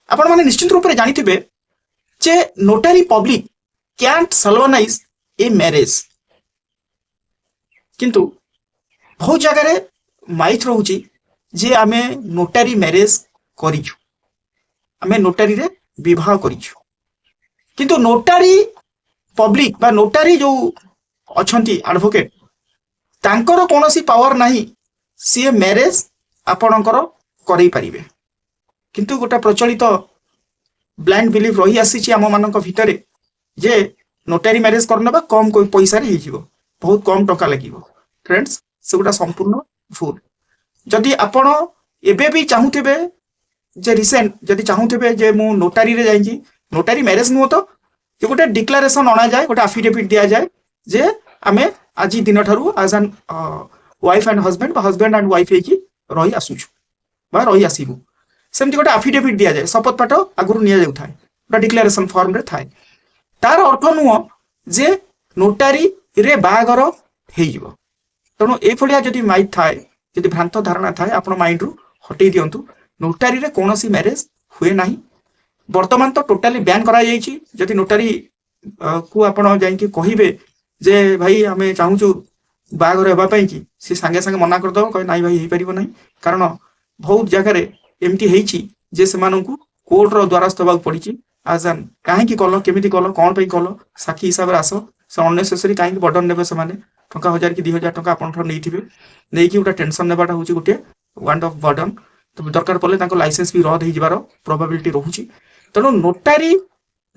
आपण माने निश्चित रूप से जानिथिबे जे नोटारी पब्लिक कैंट सॉल्वनाइज ए मैरिज, किंतु बहुत जगह माइथ रोची जे आमे नोटारी मैरिज करिछु, आमे नोटारी रे विवाह करिछु, किंतु नोटारी पब्लिक बा नोटारी जो अछंती एडवोकेट तांकर कोनोसी पावर नाही सी मैरिज आपणकर करई परिबे, किंतु गोटा प्रचलित ब्लाइंड बिलीफ रही आसी आम मान भितर जे नोटारी मैरिज करना कम कोई पैसा हो बहुत कम टका लगे। फ्रेंड्स से गोटा संपूर्ण भूल। जदि आपण एबे भी चाहूथिबे जे रिसेंट जदि चाहूथिबे जे मु नोटारी रे जाई नोटारी मैरिज नुह तो जे गोटे डिक्लेरेशन अना जाए गोटे एफिडेविट दिया जाए जे आमे आज दिन ठारू as an wife and husband husband and wife होगी रही आसुछु बा रही आसीबू सेमती गोटे एफिडेविट दिया जाए शपथ पाठ आगुरी नि जाउ थाए गोटे डिक्लेरेशन फॉर्म रे थाए तार अर्थ नुह जे नोटारी रे बागर हेइजिवो। तेणु ए फलिया जदि माइट थाए जदि भ्रांत धारणा थाए आपण माइंड रु हटै दियंतु। नोटारी रे कोनोसी मैरिज हुए नाही। वर्तमान तो टोटाली बैन करा जायछि। जदि नोटारी को आपण जाई कि कहिबे जे भाई हमें चाहूछु बागर हेबा पई कि से संगे संगे मना कर दो कहि नाही भाई हेइ परिबो नाही, कारण बहुत जगह रे एमती हेइछि जे सेमानंकु कोर्ट रो द्वारस्थ होबाक पड़िछि आजान काहे कि कलो केमिति कलो कोन पई कलो साखी हिसाब रे आसो से अननेसेसरी काहे कि बर्डन नेबे से माने टका 1000 कि 2000 टका आपन ठर नेइथिबे नै कि उटा टेंशन नेबाटा होछि गुटे वन ऑफ बर्डन। तो दरकार पड़े तांको लाइसेंस भी रद होइजिबार प्रोबेबिलिटी रहुछि। तेणु नोटारी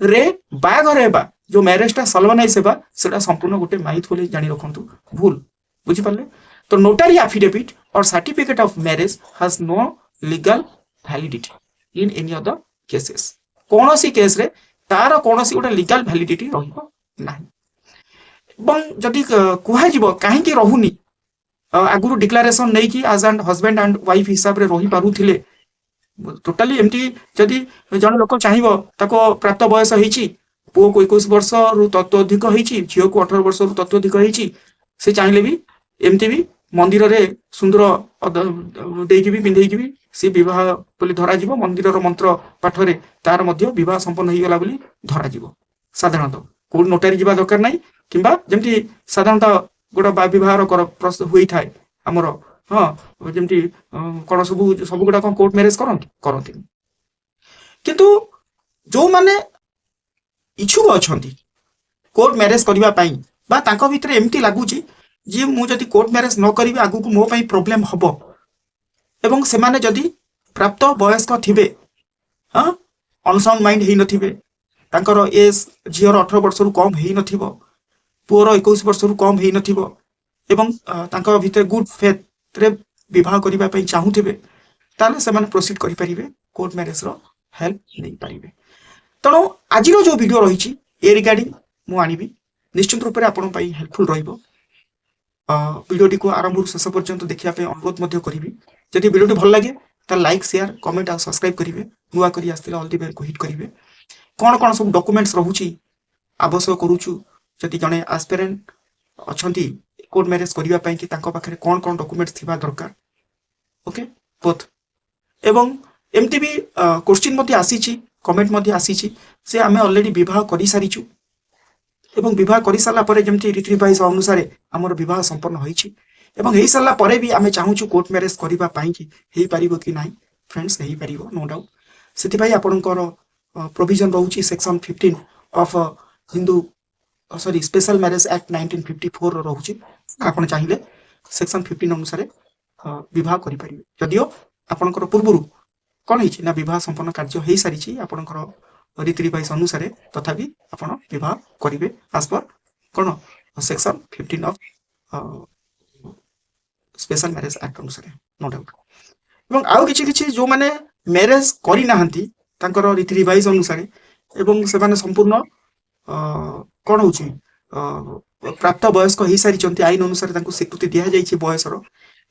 रे बागर हेबा जो मैरिजटा सॉल्वनाइज हेबा सेटा संपूर्ण गुटे माइथ बोली जानि रखंतु भूल बुझि पाले। तो नोटारी एफिडेविट और certificate of marriage has no legal validity in any other cases. कोनोसी केस रे तार कोनोसी गोटे लीगल वैलिडिटी रहिबो नाही। बं जदि कुहा जिवो काहे कि रहुनी आगुरु डिक्लेरेशन नै कि as an husband and wife हिसाब रे रही पारुथिले टोटाली एमती जदि जन लोक चाहिबो ताको प्राप्त बयस हेछि पुओ को 21 वर्ष रु तत्वधिक हेछि झियो को 18 वर्ष रु तत्वधिक हेछि से चाहिले भी एमती भी मंदिर रे सुंदर देकी भी पिंधेकी भी से विवाह बोली धरा जीवो। मंदिर रो मंत्र पाठ रे तार मध्य विवाह संपन्न होई गला बोली धरा जीवो। साधारणतः को नोटारी जीवा दरकार नाही किंबा जेमती साधारणतः गोटा विवाह रो होई थाए हमर हां जेमती कोन सब गोटा कोर्ट मैरिज करंती किंतु जो माने इच्छुक अछंती कोर्ट मैरिज करबा पई बा तांको भितर एमती लागुची जे मु जदि कोर्ट मैरिज न करिबे आगु को मो पई प्रॉब्लम हबो एवं सेमाने जदि प्राप्त वयस्क थिबे हां अनसाउंड माइंड हेइ नथिबे तांकर एज झियर 18 वर्ष रु कम हेइ नथिबो पुअर 21 वर्ष रु कम हेइ नथिबो एवं तांकर भितर गुड फेथ रे विवाह करिबा पई चाहूथिबे ताले सेमाने प्रोसीड करि परिबे कोर्ट मैरिज रो हेल्प नै परिबे। तणो आज जो वीडियो रही ए रिगार्डिंग मु आनिबी निश्चित रूप से आपन पई हेल्पफुल रहिबो। वीडियोटी को आरंभ शेष पर्यंत देखिया पे अनुरोध मध्य करिबी। जदि वीडियोटी भल लागे त लाइक शेयर कमेंट और सब्सक्राइब करिवे। नुआ करी आस्तिले ऑल द बेल को हिट करिवे। कोन कोन सब डॉक्यूमेंट्स रहूची आवश्यक करूछु जदि जने एस्पिरेंट अछंती कोर्ट मैरिज करिवा पई कि तांको पाखरे कोन कोन डॉक्यूमेंट्स थिबा दरकार ओके बोथ एवं एमती भी क्वेश्चन मध्य आसीची कमेंट मध्य आसीची से आमे ऑलरेडी विवाह करि सारिछु एवं विवाह करि साला परे जेमती रीति रिवाज अनुसार हमर विवाह संपन्न होईछि एवं हेई साला परे भी आमे चाहूछु कोर्ट मैरिज करिवा पई कि हेई परिबो कि नाही। फ्रेंड्स हेई परिबो नो डाउट। सेति भाई आपनकर प्रोविजन रहूछि section 15 of Hindu sorry special marriage act 1954 रहूछि। आपन चाहिले सेक्शन 15 अनुसार विवाह करि परिबे। जदियो आपनकर पूर्वरु कोन हिछि ना विवाह संपन्न कार्य हेई सारिछि आपनकर रीति रिवाज अनुसार तथापि आपण विवाह करिवे एज पर कोन section 15 of special marriage act अनुसार नो डाउट। एवं आउ किछि किछि जो माने मैरिज करि नाहंती तांकर रीति रिवाज अनुसार एवं से माने संपूर्ण कोन होछि प्राप्त वयस्क हेई सारिचंती आईन अनुसार तांको स्वीकृति दिया जाइछि बयसर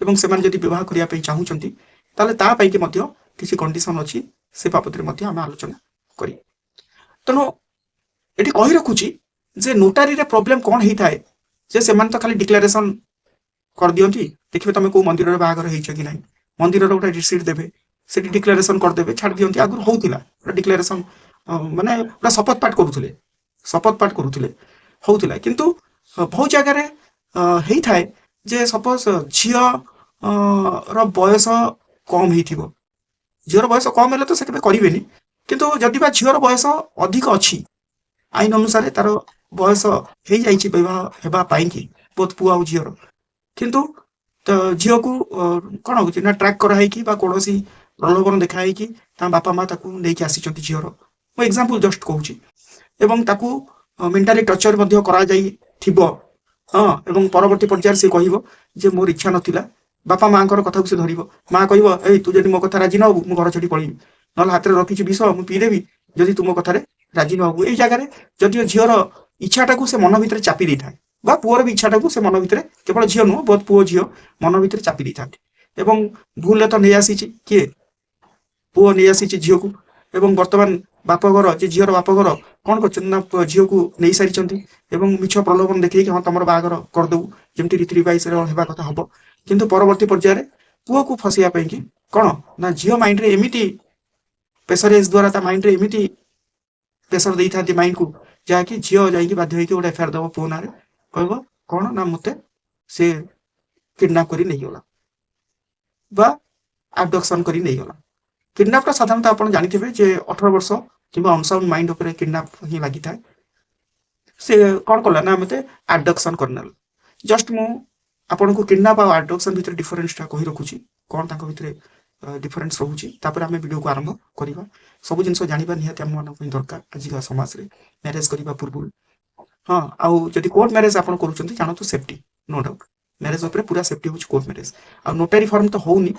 एवं से माने जदि विवाह करिया पई चाहूचंती ताले ता पई के मध्य किछि कंडीशन अछि से बाबत रे मध्य हम आलोचना करी। तेणु ये कही रखुची जे नोटारी रे प्रॉब्लम कौन ही थाए जे सेमान तो खाली डिक्लेरेशन कर दियंती देखिबे तमे को मंदिर रे बाहागर हेइछ कि नाही मंदिर रे गोटे रिसीट देबे ସେଠି ଡିକ୍ଲାରେସନ କରିଦେବେ, ଛାଡ଼ି ଦିଅନ୍ତି। ଆଗରୁ ହଉଥିଲା ଡିକ୍ଲାରେସନ, ମାନେ ପୁରା ଶପଥ ପାଠ କରୁଥିଲେ, ହଉଥିଲା। କିନ୍ତୁ ବହୁତ ଜାଗାରେ ହେଇଥାଏ ଯେ ସପୋଜ ଝିଅ ର ବୟସ କମ ହେଇଥିବ, ଝିଅର ବୟସ କମ ହେଲେ ତ ସେ କେବେ କରିବେନି, କିନ୍ତୁ ଯଦି ବା ଝିଅର ବୟସ ଅଧିକ ଅଛି, ଆଇନ ଅନୁସାରେ ତାର ବୟସ ହେଇଯାଇଛି ବିବାହ ହେବା ପାଇଁକି, ବୋଥ ପୁଅ ଆଉ ଝିଅର, କିନ୍ତୁ ତ ଝିଅକୁ କଣ ହଉଛି ନା ଟ୍ରାକ୍ କରାହେଇକି ବା କୌଣସି ପ୍ରଲୋଭନ ଦେଖା ହେଇକି ତା ବାପା ମା ତାକୁ ନେଇକି ଆସିଛନ୍ତି ଝିଅର, ମୁଁ ଏକ୍ସାମ୍ପଲ ଜଷ୍ଟ କହୁଛି, ଏବଂ ତାକୁ ମେଣ୍ଟାଲି ଟର୍ଚର ମଧ୍ୟ କରାଯାଇଥିବ। ହଁ, ଏବଂ ପରବର୍ତ୍ତୀ ପର୍ଯ୍ୟାୟରେ ସେ କହିବ ଯେ ମୋର ଇଚ୍ଛା ନଥିଲା, ବାପା ମାଙ୍କର କଥାକୁ ସେ ଧରିବ। ମା କହିବ, ଏଇ ତୁ ଯଦି ମୋ କଥା ରାଜି ନ ହବୁ ମୁଁ ଘର ଛାଡି ପଳେଇବି, ନହେଲେ ହାତରେ ରଖିଛି ବିଷ ମୁଁ ପିଇଦେବି ଯଦି ତୁ ମୋ କଥାରେ ରାଜି ନ ହବୁ। ଏଇ ଜାଗାରେ ଯଦିଓ ଝିଅର ଇଚ୍ଛାଟାକୁ ସେ ମନ ଭିତରେ ଚାପି ଦେଇଥାଏ, ବା ପୁଅର ବି ଇଚ୍ଛାଟାକୁ ସେ ମନ ଭିତରେ, କେବଳ ଝିଅ ନୁହଁ ବହୁତ ପୁଅ ଝିଅ ମନ ଭିତରେ ଚାପି ଦେଇଥାନ୍ତି, ଏବଂ ଭୁଲରେ ତ ନେଇ ଆସିଛି କିଏ, ପୁଅ ନେଇ ଆସିଛି ଝିଅକୁ, ଏବଂ ବର୍ତ୍ତମାନ ବାପଘର, ଯେ ଝିଅର ବାପଘର କଣ କରୁଛନ୍ତି ନା ଝିଅକୁ ନେଇ ସାରିଛନ୍ତି, ଏବଂ ମିଛ ପ୍ରଲୋଭନ ଦେଖେଇକି ହଁ ତମର ବାହାଘର କରିଦବୁ, ଯେମିତି ରୀତି ରିବାଇଜରେ ହେବା କଥା ହବ। କିନ୍ତୁ ପରବର୍ତ୍ତୀ ପର୍ଯ୍ୟାୟରେ ପୁଅକୁ ଫସିବା ପାଇଁ କି କଣ ନା ଝିଅ ମାଇଣ୍ଡରେ ଏମିତି ପ୍ରେସରାଇଜ ଦ୍ୱାରା ତା ମାଇଣ୍ଡରେ ଏମିତି ପ୍ରେସର ଦେଇଥାନ୍ତି ମାଇଣ୍ଡକୁ, ଯାହାକି ଝିଅ ଯାଇକି ବାଧ୍ୟ ହେଇକି ଗୋଟେ ଏଫଆଇଆର ଦବ ପୁଅ ନାଁରେ, କହିବ କଣ ନା ମତେ ସେ କିଡନାପ କରି ନେଇଗଲା ବା ଆବଡକ୍ସନ କରି ନେଇଗଲା। କିଡନାପଟା ସାଧାରଣତଃ ଆପଣ ଜାଣିଥିବେ ଯେ 18 ବର୍ଷ କିମ୍ବା ଅନସାଉଣ୍ଡ ମାଇଣ୍ଡ ଉପରେ କିଡନାପ ହିଁ ଲାଗିଥାଏ। ସେ କଣ କଲା ନା ମତେ ଆବଡକ୍ସନ କରିନେଲା। ଜଷ୍ଟ ମୁଁ ଆପଣଙ୍କୁ କିଡନାପ ଆଉ ଆବଡକ୍ସନ ଭିତରେ ଡିଫରେନ୍ସଟା କହି ରଖୁଛି, କଣ ତାଙ୍କ ଭିତରେ ଡିଫରେନ୍ସ ରହୁଛି, ତାପରେ ଆମେ ଭିଡ଼ିଓକୁ ଆରମ୍ଭ କରିବା। ସବୁ ଜିନିଷ ଜାଣିବା ନିହାତି ଆମମାନଙ୍କ ପାଇଁ ଦରକାର ଆଜିକା ସମାଜରେ, ମ୍ୟାରେଜ କରିବା ପୂର୍ବରୁ। ହଁ, ଆଉ ଯଦି କୋର୍ଟ ମ୍ୟାରେଜ ଆପଣ କରୁଛନ୍ତି ଜାଣନ୍ତୁ ସେଫ୍ଟି, ନୋ ଡାଉଟ୍ ମ୍ୟାରେଜ ଉପରେ ପୁରା ସେଫ୍ଟି ହଉଛି କୋର୍ଟ ମ୍ୟାରେଜ। ଆଉ ନୋଟାରୀ ଫର୍ମ ତ ହଉନି,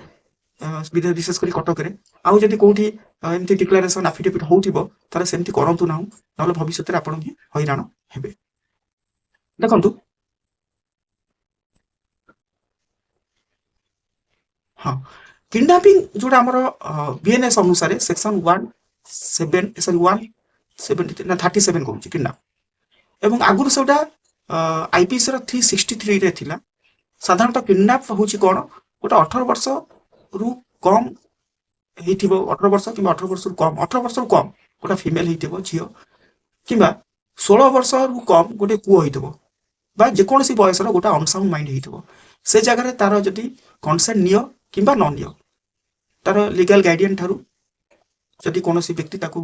ବିଶେଷ କରି କଟକରେ। ଆଉ ଯଦି କୋଉଠି ଏମିତି ଡିକ୍ଲାରେସନ ଆଫିଡେଭିଟ୍ ହଉଥିବ, ତାହେଲେ ସେମିତି କରନ୍ତୁ ନାହିଁ, ନହେଲେ ଭବିଷ୍ୟତରେ ଆପଣ ବି ହଇରାଣ ହେବେ। ଦେଖନ୍ତୁ, ହଁ, କିଡନାପିଂ ଯୋଉଟା ଆମର ବିଏନଏସ୍ ଅନୁସାରେ ସେକ୍ସନ 137 କହୁଛି କିଡନାପ, ଏବଂ ଆଗରୁ ସେଟା ଆଇପିସି ର 363 ଥିଲା। ସାଧାରଣତଃ କିଡନାପ ହଉଛି କଣ, ଗୋଟେ 18 ବର୍ଷ ରୁ କମ ହେଇଥିବ, 18 ବର୍ଷ କିମ୍ବା 18 ବର୍ଷରୁ କମ, 18 ବର୍ଷରୁ କମ ଗୋଟେ ଫିମେଲ ହେଇଥିବ ଝିଅ, କିମ୍ବା 16 ବର୍ଷରୁ କମ ଗୋଟେ ପୁଅ ହେଇଥିବ, ବା ଯେକୌଣସି ବୟସର ଗୋଟେ ଅନସାଉଣ୍ଡ ମାଇଣ୍ଡ ହେଇଥିବ। ସେ ଜାଗାରେ ତାର ଯଦି କନସେଣ୍ଟ ନିଅ କିମ୍ବା ନ ନିଅ, ତାର ଲିଗାଲ ଗାର୍ଡିଆନ ଠାରୁ ଯଦି କୌଣସି ବ୍ୟକ୍ତି ତାକୁ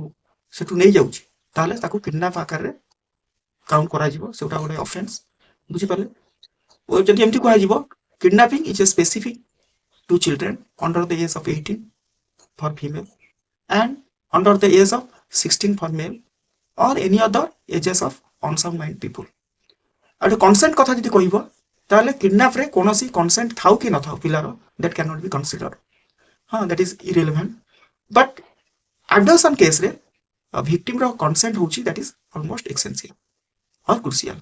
ସେଠୁ ନେଇଯାଉଛି, ତାହେଲେ ତାକୁ କିଡନାପ ଆକାରରେ କାଉଣ୍ଟ କରାଯିବ, ସେଟା ଗୋଟେ ଅଫେନ୍ସ, ବୁଝିପାରିଲେ। ଯଦି ଏମିତି କୁହାଯିବ, kidnapping is a specific to children under the age of 18 for female and under the age of 16 for male or any other ages of unsound mind people। ଆଉ କନସେଣ୍ଟ କଥା ଯଦି କହିବ, ତାହେଲେ କିଡନାପରେ କୌଣସି କନସେଣ୍ଟ ଥାଉ କି ନଥାଉ ପିଲାର, that can not be consider, ହଁ that is irrelevant. But abduction କେସରେ ଭିକ୍ଟିମର କନସେଣ୍ଟ ହଉଛି that is almost essential or crucial.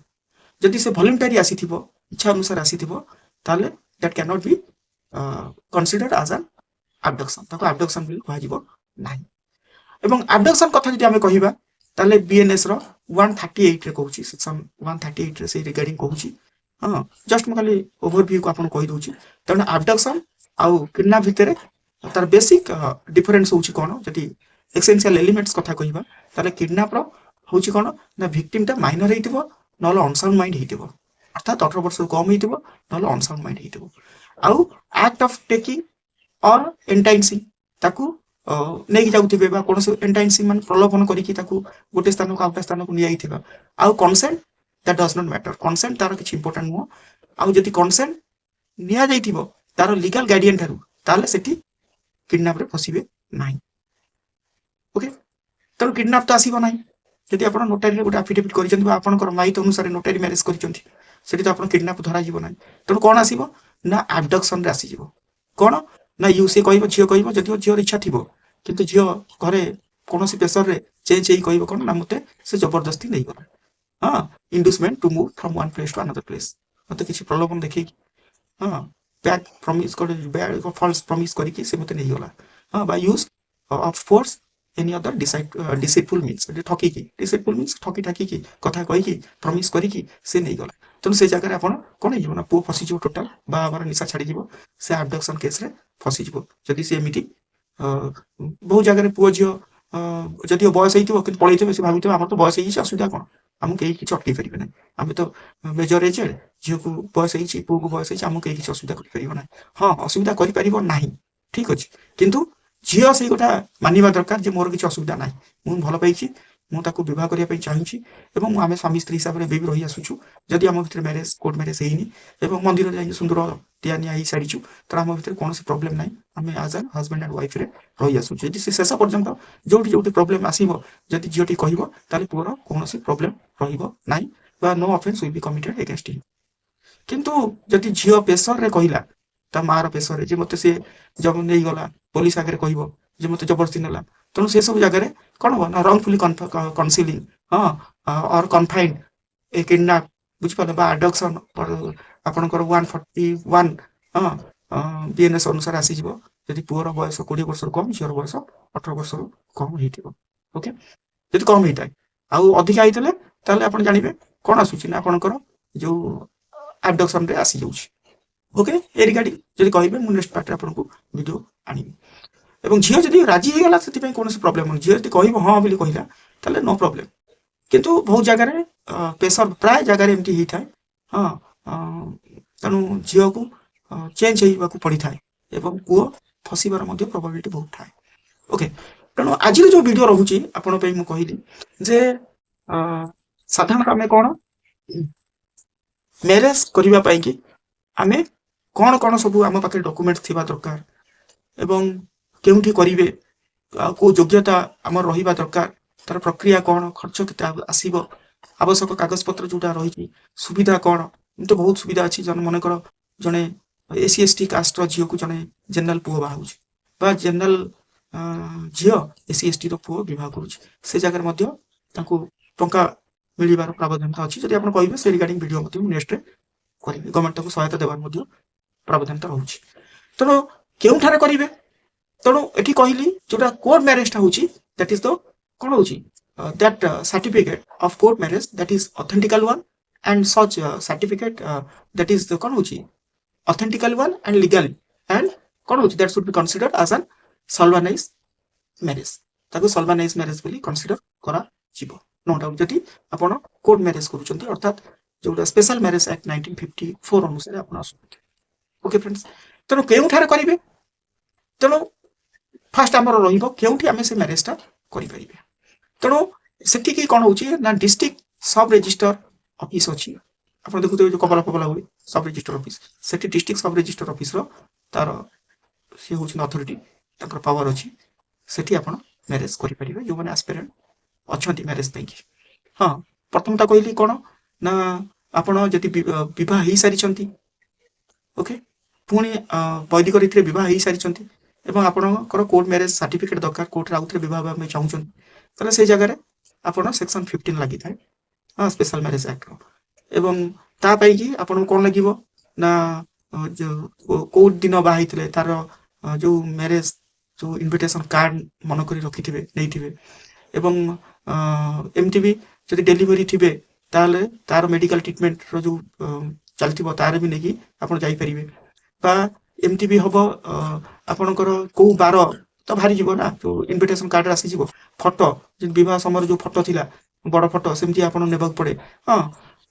ଯଦି ସେ ଭଲେଣ୍ଟାରୀ ଆସିଥିବ, ଇଚ୍ଛା ଅନୁସାରେ ଆସିଥିବ, ତାହେଲେ that can not be considered as an abduction, ତାକୁ ଆବଡକ୍ସନ ବୋଲି କୁହାଯିବ ନାହିଁ। ଏବଂ ଆବଡକ୍ସନ କଥା ଯଦି ଆମେ କହିବା, ତାହେଲେ ବିଏନଏସ୍ ର 138 ରେ କହୁଛି, ସେକ୍ସନ 138 ରେ ସେଇ ରିଗାର୍ଡିଂ କହୁଛି। ହଁ, ଜଷ୍ଟ ମୁଁ ଖାଲି ଓଭରଭ୍ୟୁକୁ ଆପଣଙ୍କୁ କହିଦଉଛି। ତେଣୁ ଆବଡକ୍ସନ ଆଉ କିଡନାପ ଭିତରେ ତାର ବେସିକ ଡିଫରେନ୍ସ ହଉଛି କଣ, ଯଦି ଏସେନ୍ସିଆଲ ଏଲିମେଣ୍ଟସ କଥା କହିବା, ତାହେଲେ କିଡନାପର ହଉଛି କଣ ନା ଭିକ୍ଟିମଟା ମାଇନର ହେଇଥିବ, ନହେଲେ ଅନସାଉଣ୍ଡ ମାଇଣ୍ଡ ହେଇଥିବ, ଅର୍ଥାତ୍ 18 ବର୍ଷରୁ କମ ହେଇଥିବ, ନହେଲେ ଅନସାଉଣ୍ଡ ମାଇଣ୍ଡ ହେଇଥିବ। ଆଉ ଆକ୍ଟ ଅଫ ଟେକିଂ ଅର୍ ଏଣ୍ଟାଇନ୍ସିଂ, ତାକୁ ନେଇକି ଯାଉଥିବେ ବା କୌଣସି ଏଣ୍ଟାଇନ୍ସିଂ ମାନେ ପ୍ରଲୋଭନ କରିକି ତାକୁ ଗୋଟେ ସ୍ଥାନକୁ ଆଉ ଗୋଟେ ସ୍ଥାନକୁ ନିଆଯାଇଥିବା। ଆଉ consent that does not matter, consent ତାର କିଛି ଇମ୍ପୋର୍ଟାଣ୍ଟ ନୁହଁ। ଆଉ ଯଦି କନସେଣ୍ଟ ନିଆଯାଇଥିବ ତାର ଲିଗାଲ ଗାର୍ଡିଆନ ଠାରୁ, ତାହେଲେ ସେଠି କିଡନାପରେ ଫସିବେ ନାହିଁ। ଓକେ, ତେଣୁ କିଡନାପ ତ ଆସିବ ନାହିଁ ଯଦି ଆପଣ ନୋଟାରୀରେ ଗୋଟେ ଆଫିଡେଭିଟ୍ କରିଛନ୍ତି ବା ଆପଣଙ୍କର ମାଇତ ଅନୁସାରେ ନୋଟାରୀ ମ୍ୟାରେଜ କରିଛନ୍ତି, ସେଠି ତ ଆପଣ କିଡନାପ ଧରାଯିବ ନାହିଁ। ତେଣୁ କଣ ଆସିବ ନା ଆବଡକ୍ସନରେ ଆସିଯିବ। କଣ ନା ସେ କହିବ, ଝିଅ କହିବ, ଯଦିଓ ଝିଅର ଇଚ୍ଛା ଥିବ, କିନ୍ତୁ ଝିଅ ଘରେ କୌଣସି ପ୍ରେସରରେ ଚେଞ୍ଜ ହେଇ କହିବ କଣ ନା ମତେ ସେ ଜବରଦସ୍ତି ନେଇଗଲା, ହଁ, inducement to move from one place to another place, ମତେ କିଛି ପ୍ରଲୋଭନ ଦେଖେଇକି, ହଁ, ବ୍ୟାକ୍ ପ୍ରମିସ୍ କରି, ଫଲ୍ସ ପ୍ରମିସ୍ କରିକି ସେ ମତେ ନେଇଗଲା, ହଁ, ବା use of force any other deceitful means, ଠକିକି, ଡିସିଟଫୁଲ ମିନ୍ସ ଠକି ଠାକିକି, କଥା କହିକି, ପ୍ରମିସ୍ କରିକି ସେ ନେଇଗଲା। ତେଣୁ ସେ ଜାଗାରେ ଆପଣ କଣ ହେଇଯିବ ନା ପୁଅ ଫସିଯିବ ଟୋଟାଲ, ବା ଆମର ନିଶା ଛାଡିଯିବ, ସେ ଆବଡକ୍ସନ କେସରେ ଫସିଯିବ ଯଦି ସେ ଏମିତି ବହୁ ଜାଗାରେ ପୁଅ ଝିଅ ଯଦିଓ ବୟସ ହେଇଥିବ କିନ୍ତୁ ପଳେଇଥିବେ, ସେ ଭାବିଥିବେ ଆମର ତ ବୟସ ହେଇଛି, ଅସୁବିଧା କଣ, ଆମକୁ କେହି କିଛି ଅଟକେଇ ପାରିବେ ନାହିଁ, ଆମେ ତ ମେଜର ଏଜ୍, ଝିଅକୁ ବୟସ ହେଇଛି, ପୁଅକୁ ବୟସ ହେଇଛି, ଆମକୁ କେହି କିଛି ଅସୁବିଧା କରିପାରିବ ନାହିଁ। ହଁ, ଅସୁବିଧା କରିପାରିବ ନାହିଁ, ଠିକ ଅଛି, କିନ୍ତୁ ଝିଅ ସେଇ କଥା ମାନିବା ଦରକାର ଯେ ମୋର କିଛି ଅସୁବିଧା ନାହିଁ, ମୁଁ ଭଲ ପାଇଛି, ମୁଁ ତାକୁ ବିବାହ କରିବା ପାଇଁ ଚାହୁଁଛି ଏବଂ ଆମେ ସ୍ୱାମୀ ସ୍ତ୍ରୀ ହିସାବରେ ଏବେ ବି ରହି ଆସୁଛୁ। ଯଦି ଆମ ଭିତରେ ମ୍ୟାରେଜ କୋର୍ଟ ମ୍ୟାରେଜ ହେଇନି ଏବଂ ମନ୍ଦିରରେ ଯାଇକି ସୁନ୍ଦର ଦିଆ ନିଆ ହେଇସାରିଛୁ, ତ ଆମ ଭିତରେ କୌଣସି ପ୍ରୋବ୍ଲେମ ନାହିଁ, ଆମେ ଆଜ୍ ଆନ୍ ହଜବେଣ୍ଡ ଆଣ୍ଡ ୱାଇଫରେ ରହି ଆସୁଛୁ। ଯଦି ସେ ଶେଷ ପର୍ଯ୍ୟନ୍ତ ଯୋଉଠି ଯୋଉଠି ପ୍ରୋବ୍ଲେମ ଆସିବ ଯଦି ଝିଅଟି କହିବ, ତାହେଲେ ପୁଅର କୌଣସି ପ୍ରୋବ୍ଲେମ ରହିବ ନାହିଁ ବା no offence will be committed against him. କିନ୍ତୁ ଯଦି ଝିଅ ପ୍ରେସରରେ କହିଲା, ତା ମାର ପ୍ରେସରରେ ଯେ ମତେ ସେ ଜବ ନେଇଗଲା, ପୋଲିସ ଆଗରେ କହିବ ଯେ ମତେ ଜବରଦସ୍ତି ନେଲା, ତେଣୁ ସେ ସବୁ ଜାଗାରେ କଣ ହବ ନା ରଙ୍ଗଫୁଲି କନସିଲିଂ, ହଁ, ଅର କନଫାଇନ୍ଡ, ଏ କିଡନାପ, ବୁଝିପାରିଲେ, ବା ଆଡକ୍ସନ ଆପଣଙ୍କର 141, ହଁ, ବିଏନଏସ୍ ଅନୁସାରେ ଆସିଯିବ ଯଦି ପୁଅର ବୟସ 20 ବର୍ଷରୁ କମ, ଝିଅର ବୟସ 18 ବର୍ଷରୁ କମ ହେଇଥିବ। ଓକେ, ଯଦି କମ ହେଇଥାଏ, ଆଉ ଅଧିକା ହେଇଥିଲେ ତାହେଲେ ଆପଣ ଜାଣିବେ କଣ ଆସୁଛି ନା ଆପଣଙ୍କର ଯୋଉ ଆବଡକ୍ସନ ରେ ଆସିଯାଉଛି। ଓକେ, ଏ ରିଗାର୍ଡିଂ ଯଦି କହିବେ ମୁଁ ନେକ୍ସଟ ପାର୍ଟରେ ଆପଣଙ୍କୁ ଭିଡ଼ିଓ ଆଣିବି। ଏବଂ ଝିଅ ଯଦି ରାଜି ହେଇଗଲା ସେଥିପାଇଁ କୌଣସି ପ୍ରୋବ୍ଲେମ ନାହିଁ, ଝିଅ ଯଦି କହିବ ହଁ ବୋଲି କହିଲା ତାହେଲେ ନୋ ପ୍ରୋବ୍ଲେମ। କିନ୍ତୁ ବହୁତ ଜାଗାରେ ପ୍ରେସର, ପ୍ରାୟ ଜାଗାରେ ଏମିତି ହେଇଥାଏ, ହଁ, ତେଣୁ ଝିଅକୁ ଚେଞ୍ଜ ହେଇବାକୁ ପଡିଥାଏ ଏବଂ ପୁଅ ଫସିବାର ମଧ୍ୟ ପ୍ରୋବାବିଲିଟି ବହୁତ ଥାଏ। ଓକେ, ତେଣୁ ଆଜିର ଯୋଉ ଭିଡ଼ିଓ ରହୁଛି ଆପଣ ପାଇଁ ମୁଁ କହିଲି ଯେ ସାଧାରଣତଃ ଆମେ କଣ ମ୍ୟାରେଜ କରିବା ପାଇଁ କି ଆମେ କଣ କଣ ସବୁ ଆମ ପାଖରେ ଡକୁମେଣ୍ଟ ଥିବା ଦରକାର ଏବଂ କେଉଁଠି କରିବେ, ଆଉ କୋଉ ଯୋଗ୍ୟତା ଆମର ରହିବା ଦରକାର, ତାର ପ୍ରକ୍ରିୟା କଣ, ଖର୍ଚ୍ଚ କେତେ ଆସିବ, ଆବଶ୍ୟକ କାଗଜପତ୍ର ଯୋଉଟା ରହିଛି, ସୁବିଧା କଣ, ଏମିତି ବହୁତ ସୁବିଧା ଅଛି। ମନେକର ଜଣେ ଏସି ଏସଟି କାଷ୍ଟର ଝିଅକୁ ଜଣେ ଜେନେରାଲ ପୁଅ ବାହା ହଉଛି ବା ଜେନେରାଲ ଝିଅ ଏସି ଏସଟି ର ପୁଅ ବିବାହ କରୁଛି, ସେ ଜାଗାରେ ମଧ୍ୟ ତାଙ୍କୁ ଟଙ୍କା ମିଳିବାର ପ୍ରାବଧାନତା ଅଛି। ଯଦି ଆପଣ କହିବେ ସେ ରିଗାର୍ଡିଂ ଭିଡ଼ିଓ ମଧ୍ୟ ମୁଁ ନେକ୍ସଟରେ କରିବି, ଗଭର୍ଣ୍ଣମେଣ୍ଟ ତାଙ୍କୁ ସହାୟତା ଦେବାର ମଧ୍ୟ ପ୍ରାବଧାନତା ରହୁଛି। ତେଣୁ କେଉଁଠାରେ କରିବେ, ତେଣୁ ଏଠି କହିଲି ଯୋଉଟା କୋର୍ଟ ମ୍ୟାରେଜଟା ହଉଛି, ଦ୍ୟାଟ ଇଜ ଦ କଣ ହଉଛି that certificate of court marriage, that is authentical one and such certificate that is the କଣ ହଉଛି authentical one and legal and କଣ ହଉଛି that should be considered as an solemnized marriage, ତାକୁ solemnized marriage ବୋଲି consider କରାଯିବ। No doubt ଯଦି ଆପଣ court marriage କରୁଛନ୍ତି, ଅର୍ଥାତ ଯୋଉଟା ସ୍ପେଶାଲ ମ୍ୟାରେଜ ଆକ୍ଟ 1954 ଅନୁସାରେ ଆପଣ ଆସୁଛନ୍ତି। ଓକେ ଫ୍ରେଣ୍ଡସ୍, ତେଣୁ କେଉଁଠାରେ କରିବେ, ତେଣୁ ଫାଷ୍ଟ ଆମର ରହିବ କେଉଁଠି ଆମେ ସେ ମ୍ୟାରେଜଟା କରିପାରିବେ। ତେଣୁ ସେଠିକି କଣ ହଉଛି ନା ଡିଷ୍ଟ୍ରିକ୍ଟ ସବ ରେଜିଷ୍ଟର ଅଫିସ ଅଛି, ଆପଣ ଦେଖୁଥିବେ ଯୋଉ କବଲା ଫବଲା ହୁଏ, ସବ ରେଜିଷ୍ଟର ଅଫିସ, ସେଠି ଡିଷ୍ଟ୍ରିକ୍ଟ ସବ ରେଜିଷ୍ଟର ଅଫିସର ତାର ସିଏ ହଉଛନ୍ତି ଅଥରିଟି, ତାଙ୍କର ପାୱାର ଅଛି, ସେଠି ଆପଣ ମ୍ୟାରେଜ କରିପାରିବେ ଯୋଉମାନେ ଆସ୍ପିରାଣ୍ଟ ଅଛନ୍ତି ମ୍ୟାରେଜ ପାଇଁକି। ହଁ, ପ୍ରଥମଟା କହିଲି କଣ ନା ଆପଣ ଯଦି ବିବାହ ହେଇସାରିଛନ୍ତି, ଓକେ, ପୁଣି ବୈଦିକ ରୀତିରେ ବିବାହ ହେଇସାରିଛନ୍ତି ଏବଂ ଆପଣଙ୍କର କୋର୍ଟ ମ୍ୟାରେଜ ସାର୍ଟିଫିକେଟ ଦରକାର, କୋର୍ଟରେ ଆଉଥରେ ବିବାହ ହେବା ପାଇଁ ଚାହୁଁଛନ୍ତି, ତାହେଲେ ସେଇ ଜାଗାରେ ଆପଣ ସେକ୍ସନ 15 ଲାଗିଥାଏ, ହଁ, ସ୍ପେଶାଲ ମ୍ୟାରେଜ ଆକ୍ଟର। ଏବଂ ତା ପାଇଁକି ଆପଣଙ୍କୁ କଣ ଲାଗିବ ନା କୋଉ ଦିନ ବାହା ହେଇଥିଲେ ତାର ଯୋଉ ମ୍ୟାରେଜ ଯୋଉ ଇନଭିଟେସନ କାର୍ଡ ମନେକରି ରଖିଥିବେ, ନେଇଥିବେ। ଏବଂ ଏମିତି ବି ଯଦି ଡେଲିଭରି ଥିବେ ତାହେଲେ ତାର ମେଡିକାଲ ଟ୍ରିଟମେଣ୍ଟର ଯୋଉ ଚାଲିଥିବ ତାର ବି ନେଇକି ଆପଣ ଯାଇପାରିବେ। ବା ଏମିତି ବି ହବ ଆପଣଙ୍କର କୋଉ ବାର ତ ବାହାରିଯିବ ନା, ଯୋଉ ଇନଭିଟେସନ କାର୍ଡରେ ଆସିଯିବ, ଫଟୋ ଯେମିତି ବିବାହ ସମୟରେ ଯୋଉ ଫଟୋ ଥିଲା ବଡ ଫଟୋ ସେମିତି ଆପଣ ନେବାକୁ ପଡେ, ହଁ,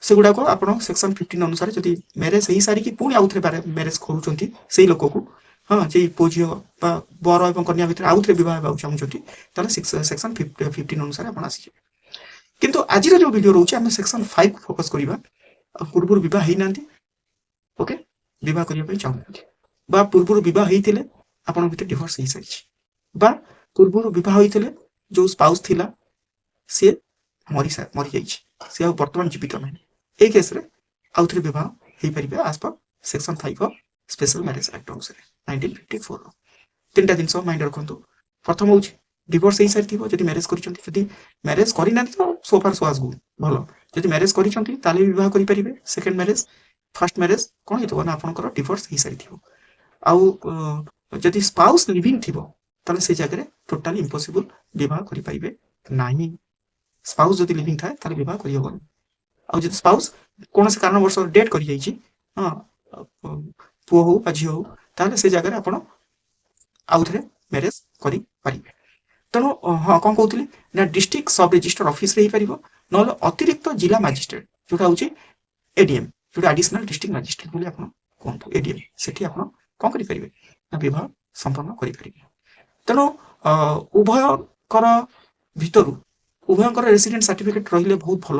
ସେଗୁଡାକ ଆପଣ ସେକ୍ସନ 15 ଅନୁସାରେ ଯଦି ମ୍ୟାରେଜ ହେଇସାରିକି ପୁଣି ଆଉଥରେ ମ୍ୟାରେଜ କରୁଛନ୍ତି ସେଇ ଲୋକକୁ, ହଁ, ଯେ ପୁଅ ଝିଅ ବା ବର ଏବଂ କନ୍ୟା ଭିତରେ ଆଉଥରେ ବିବାହ ହେବାକୁ ଚାହୁଁଛନ୍ତି, ତାହେଲେ ସେକ୍ସନ 15 ଅନୁସାରେ ଆପଣ ଆସିଯିବେ। କିନ୍ତୁ ଆଜିର ଯୋଉ ଭିଡ଼ିଓ ରହୁଛି ଆମେ ସେକ୍ସନ 5 ଫୋକସ କରିବା। ପୂର୍ବରୁ ବିବାହ ହେଇନାହାନ୍ତି, ଓକେ, ବିବାହ କରିବା ପାଇଁ ଚାହୁଁଛନ୍ତି, ବା ପୂର୍ବରୁ ବିବାହ ହେଇଥିଲେ ଆପଣଙ୍କ ଭିତରେ ଡିଭୋର୍ସ ହେଇସାରିଛି, ବା ପୂର୍ବରୁ ବିବାହ ହେଇଥିଲେ ଯୋଉ ସ୍ପାଉସ ଥିଲା ସିଏ ମରିଯାଇଛି, ସେ ଆଉ ବର୍ତ୍ତମାନ ଜୀବିତ ନାହିଁ, ଏଇ କେସରେ ଆଉଥରେ ବିବାହ ହେଇପାରିବେ as per section 5 of special marriage act ଅନୁସାରେ 1954। ତିନିଟା ଜିନିଷ ମାଇଣ୍ଡ ରଖନ୍ତୁ। ପ୍ରଥମ ହଉଛି ଡିଭୋର୍ସ ହେଇସାରିଥିବ ଯଦି ମ୍ୟାରେଜ କରିଛନ୍ତି, ଯଦି ମ୍ୟାରେଜ କରିନାହାନ୍ତି ତ ସୋଫାର ସୋଆଜ ଗୁଡ୍, ଭଲ, ଯଦି ମ୍ୟାରେଜ କରିଛନ୍ତି ତାହେଲେ ବିବାହ କରିପାରିବେ। ସେକେଣ୍ଡ ମ୍ୟାରେଜ, ଫାର୍ଷ୍ଟ ମ୍ୟାରେଜ କଣ ହେଇଥିବ ନା ଆପଣଙ୍କର ଡିଭୋର୍ସ ହେଇସାରିଥିବ। ଆଉ ଯଦି ସ୍ପାଉସ ଲିଭିଂ ଥିବ ତାହେଲେ ସେ ଜାଗାରେ ଟୋଟାଲି ଇମ୍ପସିବଲ, ବିବାହ କରିପାରିବେ ନାହିଁ। ସ୍ପାଉସ ଯଦି ଲିଭିଂ ଥାଏ ତାହେଲେ ବିବାହ କରିହବନି। ଆଉ ଯଦି ସ୍ପାଉସ କୌଣସି କାରଣବଶତ ଡେଟ୍ କରିଯାଇଛି, ହଁ, ପୁଅ ହଉ ବା ଝିଅ ହଉ, ତାହେଲେ ସେ ଜାଗାରେ ଆପଣ ଆଉଥରେ ମ୍ୟାରେଜ କରିପାରିବେ। ତେଣୁ ହଁ କ'ଣ କହୁଥିଲି ନା ଡିଷ୍ଟ୍ରିକ୍ଟ ସବ୍ ରେଜିଷ୍ଟର ଅଫିସରେ ହେଇପାରିବ, ନହେଲେ ଅତିରିକ୍ତ ଜିଲ୍ଲା ମାଜିଷ୍ଟ୍ରେଟ ଯୋଉଟା ହେଉଛି ଏଡିଏମ୍, ଯୋଉଟା ଆଡିସନାଲ ଡିଷ୍ଟ୍ରିକ୍ଟ ମାଜିଷ୍ଟ୍ରେଟ ବୋଲି ଆପଣ କୁହନ୍ତୁ ଏଡିଏମ୍, ସେଠି ଆପଣ କ'ଣ କରିପାରିବେ ନା ବିବାହ ସମ୍ପନ୍ନ କରିପାରିବେ। ତେଣୁ ଉଭୟଙ୍କର ଭିତରୁ ଉଭୟଙ୍କର ରେସିଡେଣ୍ଟ ସାର୍ଟିଫିକେଟ ରହିଲେ ବହୁତ ଭଲ।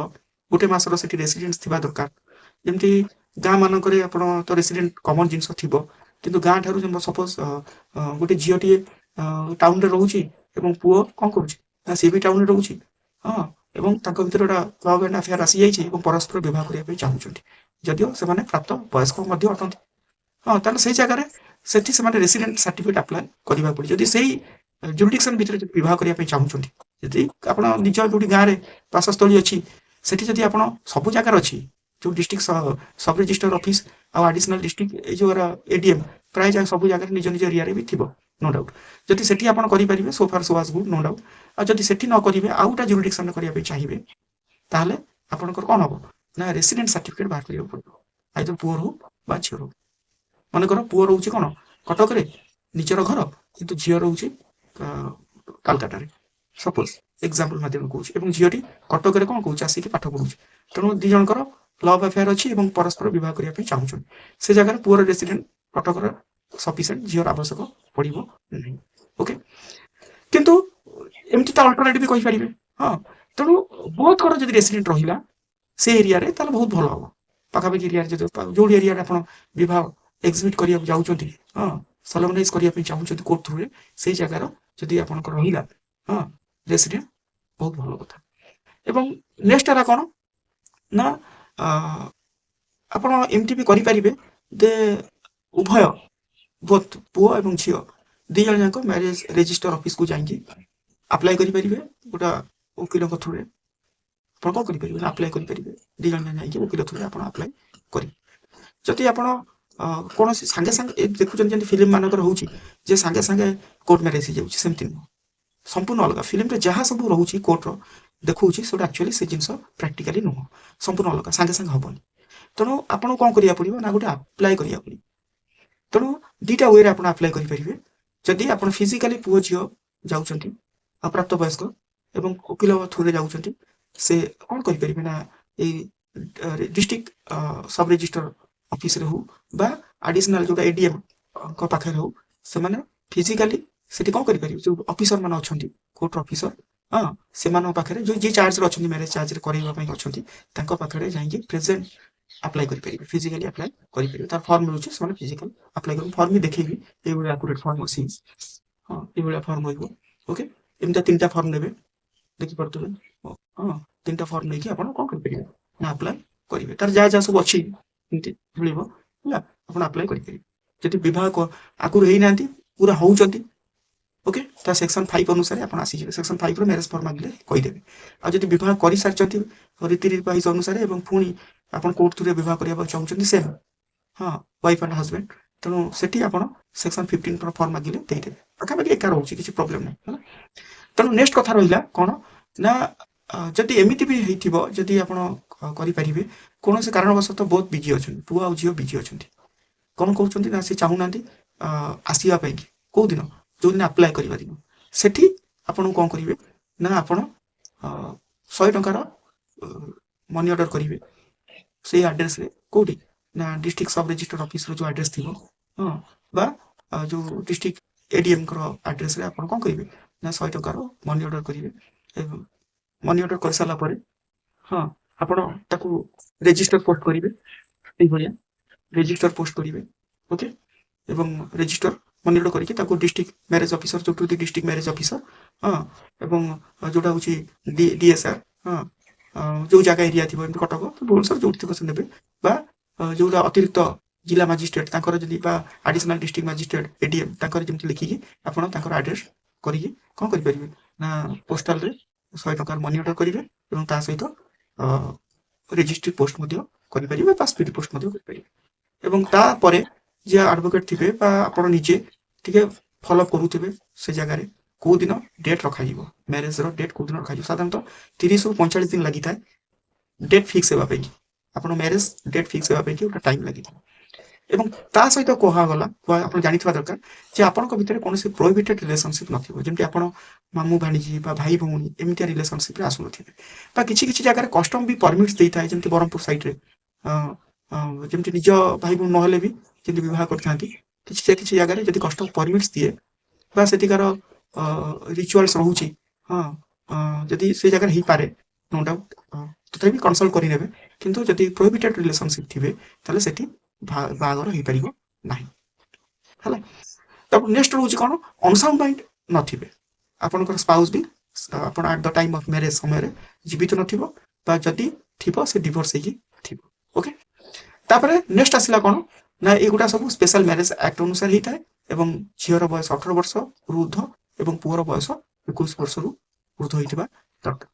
ଗୋଟେ ମାସର ସେଠି ରେସିଡେନ୍ସ ଥିବା ଦରକାର। ଯେମିତି ଗାଁ ମାନଙ୍କରେ ଆପଣ ତ ରେସିଡେଣ୍ଟ କମନ ଜିନିଷ ଥିବ, କିନ୍ତୁ ଗାଁ ଠାରୁ ସପୋଜ ଗୋଟେ ଝିଅଟିଏ ଟାଉନରେ ରହୁଛି ଏବଂ ପୁଅ କ'ଣ କରୁଛି ନା ସିଏ ବି ଟାଉନରେ ରହୁଛି, ହଁ, ଏବଂ ତାଙ୍କ ଭିତରେ ଗୋଟେ ଲଭ୍ ଆଣ୍ଡ ଆଫେୟାର ଆସିଯାଇଛି ଏବଂ ପରସ୍ପର ବିବାହ କରିବା ପାଇଁ ଚାହୁଁଛନ୍ତି, ଯଦିଓ ସେମାନେ ପ୍ରାପ୍ତ ବୟସ୍କ ମଧ୍ୟ ଅଟନ୍ତି। ହଁ, ତାହେଲେ ସେଇ ଜାଗାରେ ସେଠି ସେମାନେ ରେସିଡେଣ୍ଟ ସାର୍ଟିଫିକେଟ ଆପ୍ଲାଏ କରିବାକୁ ପଡିବ। ଯଦି ସେଇ ଜୁରିଡିକ୍ସନ ଭିତରେ ଯଦି ବିବାହ କରିବା ପାଇଁ ଚାହୁଁଛନ୍ତି, ଯଦି ଆପଣ ନିଜ ଯୋଉଠି ଗାଁରେ ବାସସ୍ଥଳୀ ଅଛି ସେଠି ଯଦି ଆପଣ ସବୁ ଜାଗାରେ ଅଛି, ଯୋଉ ଡିଷ୍ଟ୍ରିକ୍ଟ ସବ୍ ରେଜିଷ୍ଟର ଅଫିସ ଆଉ ଆଡିସନାଲ ଡିଷ୍ଟ୍ରିକ୍ଟ ଏଇ ଯୋଉ ଏଡିଏମ୍ ପ୍ରାୟ ସବୁ ଜାଗାରେ ନିଜ ନିଜ ଏରିଆରେ ବି ଥିବ, ନୋ ଡାଉଟ୍। ଯଦି ସେଠି ଆପଣ କରିପାରିବେ ସୋ ଫାର ସୋ ଆଜ୍ ଗୁଡ୍, ନୋ ଡାଉଟ୍। ଆଉ ଯଦି ସେଠି ନ କରିବେ ଆଉ ଗୋଟେ ଜୁରିଡିକ୍ସନରେ କରିବା ପାଇଁ ଚାହିଁବେ, ତାହେଲେ ଆପଣଙ୍କର କ'ଣ ହବ ନା ରେସିଡେଣ୍ଟ ସାର୍ଟିଫିକେଟ ବାହାର କରିବାକୁ ପଡିବ, ଆଇଦର ପୁଅର ହଉ ବା ଝିଅର ହଉ। ମନେକର ପୁଅ ରହୁଛି କ'ଣ କଟକରେ ନିଜର ଘର, କିନ୍ତୁ ଝିଅ ରହୁଛି କାଲକାଟାରେ, ସପୋଜ ଏକ୍ସାମ୍ପଲ ମାଧ୍ୟମରେ କହୁଛି, ଏବଂ ଝିଅଟି କଟକରେ କ'ଣ କହୁଛି ଆସିକି ପାଠ ପଢୁଛି। ତେଣୁ ଦି ଜଣଙ୍କର ଲଭ୍ ଆଫେୟାର ଅଛି ଏବଂ ପରସ୍ପର ବିବାହ କରିବା ପାଇଁ ଚାହୁଁଛନ୍ତି। ସେ ଜାଗାରେ ପୁଅର ରେସିଡେଣ୍ଟ କଟକର ସଫିସିଏଣ୍ଟ, ଝିଅର ଆବଶ୍ୟକ ପଡିବ ନାହିଁ। ଓକେ, କିନ୍ତୁ ଏମିତି ତ ଅଲ୍ଟରନେଟିଭ କହିପାରିବେ। ହଁ, ତେଣୁ ବହୁତଙ୍କର ଯଦି ରେସିଡେଣ୍ଟ ରହିଲା ସେ ଏରିଆରେ ତାହେଲେ ବହୁତ ଭଲ ହବ। ପାଖାପାଖି ଏରିଆରେ ଯଦି ଯୋଉ ଏରିଆରେ ଆପଣ ବିବାହ ଏକ୍ସିବିଟ୍ କରିବାକୁ ଯାଉଛନ୍ତି, ହଁ, ସଲମନାଇଜ କରିବା ପାଇଁ ଚାହୁଁଛନ୍ତି କୋର୍ଟ ଥ୍ରୁରେ, ସେଇ ଜାଗାର ଯଦି ଆପଣଙ୍କର ରହିଲା ହଁ ରେସିଡେଣ୍ଟ, ବହୁତ ଭଲ କଥା। ଏବଂ ନେକ୍ସଟ ହେଲା କ'ଣ ନା ଆପଣ ଏମିତି ବି କରିପାରିବେ ଯେ ଉଭୟ ବୋଥ ପୁଅ ଏବଂ ଝିଅ ଦି ଜଣ ଯାକ ମ୍ୟାରେଜ ରେଜିଷ୍ଟର ଅଫିସକୁ ଯାଇକି ଆପ୍ଲାଏ କରିପାରିବେ। ଗୋଟେ ଓକିଲଙ୍କ ଥ୍ରୁରେ ଆପଣ କ'ଣ କରିପାରିବେ ନା ଆପ୍ଲାଏ କରିପାରିବେ। ଦି ଜଣ ଯାଇକି ଓକିଲ ଥ୍ରୁରେ ଆପଣ ଆପ୍ଲାଏ କରିବେ। ଯଦି ଆପଣ କୌଣସି ସାଙ୍ଗେ ସାଙ୍ଗେ ଦେଖୁଛନ୍ତି ଯେମିତି ଫିଲ୍ମ ମାନଙ୍କର ହଉଛି ଯେ ସାଙ୍ଗେ ସାଙ୍ଗେ କୋର୍ଟ ମ୍ୟାରେଜ ହେଇଯାଉଛି, ସେମିତି ନୁହଁ, ସମ୍ପୂର୍ଣ୍ଣ ଅଲଗା। ଫିଲ୍ମରେ ଯାହା ସବୁ ରହୁଛି କୋର୍ଟର ଦେଖଉଛି ସେଟା ଆକ୍ଚୁଆଲି ସେ ଜିନିଷ ପ୍ରାକ୍ଟିକାଲି ନୁହଁ, ସମ୍ପୂର୍ଣ୍ଣ ଅଲଗା, ସାଙ୍ଗେ ସାଙ୍ଗେ ହବନି। ତେଣୁ ଆପଣଙ୍କୁ କ'ଣ କରିବାକୁ ପଡିବ ନା ଗୋଟେ ଆପ୍ଲାଏ କରିବାକୁ ପଡିବ। ତେଣୁ ଦିଟା ୱେରେ ଆପଣ ଆପ୍ଲାଏ କରିପାରିବେ। ଯଦି ଆପଣ ଫିଜିକାଲି ପୁଅ ଝିଅ ଯାଉଛନ୍ତି ଅପ୍ରାପ୍ତ ବୟସ୍କ ଏବଂ ଓକିଲ ଥ୍ରୁରେ ଯାଉଛନ୍ତି, ସେ କ'ଣ କରିପାରିବେ ନା ଏଇ ଡିଷ୍ଟ୍ରିକ୍ଟ ସବ୍ ରେଜିଷ୍ଟର ଅଫିସରେ ହଉ ବା ଆଡିସନାଲ ଯୋଉଟା ଏଡିଏମ୍ ଙ୍କ ପାଖରେ ହଉ, ସେମାନେ ଫିଜିକାଲି ସେଠି କ'ଣ କରିପାରିବେ, ଯୋଉ ଅଫିସର ମାନେ ଅଛନ୍ତି କୋର୍ଟ ଅଫିସର, ହଁ, ସେମାନଙ୍କ ପାଖରେ ଯୋଉ ଯିଏ ଚାର୍ଜରେ ଅଛନ୍ତି, ମ୍ୟାରେଜ ଚାର୍ଜରେ କରାଇବା ପାଇଁ ଅଛନ୍ତି, ତାଙ୍କ ପାଖରେ ଯାଇକି ପ୍ରେଜେଣ୍ଟ ଆପ୍ଲାଏ କରିପାରିବେ, ଫିଜିକାଲି ଆପ୍ଲାଏ କରିପାରିବେ। ତାର ଫର୍ମ ମିଳୁଛି, ସେମାନେ ଫିଜିକାଲ ଆପ୍ଲାଏ କରିବେ। ଫର୍ମ ବି ଦେଖେଇବି, ଏଇଭଳିଆ ଆକୁରେଟ ଫର୍ମ ଅଛି, ହଁ, ଏଇଭଳିଆ ଫର୍ମ ରହିବ। ଓକେ, ଏମିତିଆ 3ଟା ଫର୍ମ ନେବେ, ଦେଖିପାରୁଥିବେ। ହଁ, 3ଟା ଫର୍ମ ନେଇକି ଆପଣ କ'ଣ କରିପାରିବେ ନା ଆପ୍ଲାଏ କରିବେ। ତାର ଯାହା ଯାହା ସବୁ ଅଛି ଏମିତି ମିଳିବ, ହେଲା, ଆପଣ ଆପ୍ଲାଏ କରିପାରିବେ। ଯଦି ବିବାହ ଆଗରୁ ହେଇନାହାନ୍ତି, ପୁରା ହଉଛନ୍ତି, ଓକେ, ତା ସେକ୍ସନ 5 ଅନୁସାରେ ଆପଣ ଆସିଯିବେ। ସେକ୍ସନ 5ର ମ୍ୟାରେଜ ଫର୍ମ ମାଗିଲେ କହିଦେବେ। ଆଉ ଯଦି ବିବାହ କରିସାରିଛନ୍ତି ରୀତି ରିବାଜ ଅନୁସାରେ ଏବଂ ପୁଣି ଆପଣ କୋର୍ଟ ଥ୍ରୁରେ ବିବାହ କରିବାକୁ ଚାହୁଁଛନ୍ତି ସେମ୍, ହଁ, ୱାଇଫ ଆଣ୍ଡ ହଜବେଣ୍ଡ, ତେଣୁ ସେଠି ଆପଣ ସେକ୍ସନ 15ର ଫର୍ମ ମାଗିଲେ ଦେଇଦେବେ। ପାଖାପାଖି ଏକା ରହୁଛି, କିଛି ପ୍ରୋବ୍ଲେମ ନାହିଁ, ହେଲା। ତେଣୁ ନେକ୍ସଟ କଥା ରହିଲା କ'ଣ ନା ଯଦି ଏମିତି ବି ହେଇଥିବ, ଯଦି ଆପଣ କରିପାରିବେ, କୌଣସି କାରଣବଶତଃ ବହୁତ ବିଜି ଅଛନ୍ତି, ପୁଅ ଆଉ ଝିଅ ବିଜି ଅଛନ୍ତି, କ'ଣ କହୁଛନ୍ତି ନା ସେ ଚାହୁଁନାହାନ୍ତି ଆସିବା ପାଇଁକି, କୋଉ ଦିନ ଯୋଉଦିନ ଆପ୍ଲାଏ କରିବା ଦିନ, ସେଠି ଆପଣଙ୍କୁ କ'ଣ କରିବେ ନା ଆପଣ 100 ଟଙ୍କାର ମନି ଅର୍ଡର କରିବେ ସେଇ ଆଡ୍ରେସରେ। କୋଉଠି ନା ଡିଷ୍ଟ୍ରିକ୍ଟ ସବ୍ ରେଜିଷ୍ଟର ଅଫିସର ଯୋଉ ଆଡ୍ରେସ ଥିବ, ହଁ, ବା ଯୋଉ ଡିଷ୍ଟ୍ରିକ୍ଟ ଏଡିଏମ୍ଙ୍କର ଆଡ୍ରେସରେ ଆପଣ କ'ଣ କରିବେ ନା 100 ଟଙ୍କାର ମନି ଅର୍ଡର କରିବେ। ଏବଂ ମନି ଅର୍ଡର କରିସାରିଲା ପରେ, ହଁ, ଆପଣ ତାକୁ ରେଜିଷ୍ଟର ପୋଷ୍ଟ କରିବେ, ଏଇଭଳିଆ ରେଜିଷ୍ଟର ପୋଷ୍ଟ କରିବେ। ଓକେ, ଏବଂ ରେଜିଷ୍ଟର ମନି ଅର୍ଡର କରିକି ତାକୁ ଡିଷ୍ଟ୍ରିକ୍ଟ ମ୍ୟାରେଜ ଅଫିସର, ଯୋଉଠି ଡିଷ୍ଟ୍ରିକ୍ଟ ମ୍ୟାରେଜ ଅଫିସର, ହଁ, ଏବଂ ଯୋଉଟା ହଉଛି DSR, ହଁ, ଯୋଉ ଜାଗା ଏରିଆ ଥିବ, ଏମିତି କଟକ ଭୁବନେଶ୍ୱର ଯୋଉଠି ଥିବ ସେ ନେବେ, ବା ଯୋଉଟା ଅତିରିକ୍ତ ଜିଲ୍ଲା ମାଜିଷ୍ଟ୍ରେଟ ତାଙ୍କର ଯଦି ବା ଆଡିସନାଲ ଡିଷ୍ଟ୍ରିକ୍ଟ ମାଜିଷ୍ଟ୍ରେଟ ଏଡିଏମ୍ ତାଙ୍କର ଯେମିତି ଲେଖିକି ଆପଣ ତାଙ୍କର ଆଡ୍ରେସ କରିକି କ'ଣ କରିପାରିବେ ନା ପୋଷ୍ଟାଲରେ 100 ଟଙ୍କାର ମନି ଅର୍ଡର କରିବେ ଏବଂ ତା ସହିତ ରେଜିଷ୍ଟ୍ରି ପୋଷ୍ଟ ମଧ୍ୟ କରିପାରିବେ ବା ସ୍ପିଡ୍ ପୋଷ୍ଟ ମଧ୍ୟ କରିପାରିବେ। ଏବଂ ତାପରେ ଯିଏ ଆଡଭୋକେଟ ଥିବେ ବା ଆପଣ ନିଜେ ଟିକେ ଫଲୋ କରୁଥିବେ ସେ ଜାଗାରେ କୋଉ ଦିନ ଡେଟ୍ ରଖାଯିବ, ମ୍ୟାରେଜର ଡେଟ୍ କୋଉ ଦିନ ରଖାଯିବ। ସାଧାରଣତଃ 30ରୁ 45 ଦିନ ଲାଗିଥାଏ ଡେଟ୍ ଫିକ୍ସ ହେବା ପାଇଁ, ଆପଣ ମ୍ୟାରେଜ ଡେଟ୍ ଫିକ୍ସ ହେବା ପାଇଁ ଗୋଟେ ଟାଇମ୍ ଲାଗିଥାଏ। ଏବଂ ତା ସହିତ କୁହାଗଲା ଆପଣ ଜାଣିଥିବା ଦରକାର ଯେ ଆପଣଙ୍କ ଭିତରେ କୌଣସି ପ୍ରୋହିବିଟେଡ୍ ରିଲେସନସିପ୍ ନଥିବ, ଯେମିତି ଆପଣ ମାମୁଁ ଭାଣିଜୀ ବା ଭାଇ ଭଉଣୀ ଏମିତିଆ ରିଲେସନସିପ୍ରେ ଆସୁନଥିବେ। ବା କିଛି କିଛି ଜାଗାରେ କଷ୍ଟମ ବି ପରମିଟ୍ସ ଦେଇଥାଏ, ଯେମିତି ବ୍ରହ୍ମପୁର ସାଇଡ୍ରେ ଯେମିତି ନିଜ ଭାଇ ଭଉଣୀ ନହେଲେ ବି ଯେମିତି ବିବାହ କରିଥାନ୍ତି, କିଛି କିଛି ଜାଗାରେ ଯଦି କଷ୍ଟମ ପରମିଟ୍ସ ଦିଏ ବା ସେଠିକାର ରିଚୁଆଲ୍ସ ରହୁଛି, ହଁ ଯଦି ସେ ଜାଗାରେ ହେଇପାରେ ନୋ ଡାଉଟ୍, ତଥାପି କନସଲ୍ଟ କରିନେବେ। କିନ୍ତୁ ଯଦି ପ୍ରୋହିବିଟେଡ୍ ରିଲେସନସିପ୍ ଥିବେ ତାହେଲେ ସେଠି ବାହାଘର ହେଇପାରିବ ନାହିଁ ହେଲା। ତାପରେ ନେକ୍ସଟ ରହୁଛି କ'ଣ, ଅନସାଉଣ୍ଡ ମାଇଣ୍ଡ ନଥିବେ, ଆପଣଙ୍କର ସ୍ପାଉସ୍ ବି ଆପଣ at the time of marriage ସମୟରେ ଜୀବିତ ନଥିବ, ବା ଯଦି ଥିବ ସେ ଡିଭୋର୍ସ ହେଇକି ଥିବ। ଓକେ, ତାପରେ ନେକ୍ସଟ ଆସିଲା କ'ଣ ନା ଏଗୁଡ଼ା ସବୁ ସ୍ପେଶାଲ ମ୍ୟାରେଜ ଆକ୍ଟ ଅନୁସାରେ ହେଇଥାଏ ଏବଂ ଝିଅର ବୟସ 18 ବର୍ଷରୁ ଉର୍ଦ୍ଧ୍ୱ ଏବଂ ପୁଅର ବୟସ 21 ବର୍ଷରୁ ଉର୍ଦ୍ଧ୍ୱ ହେଇଥିବା ଦରକାର।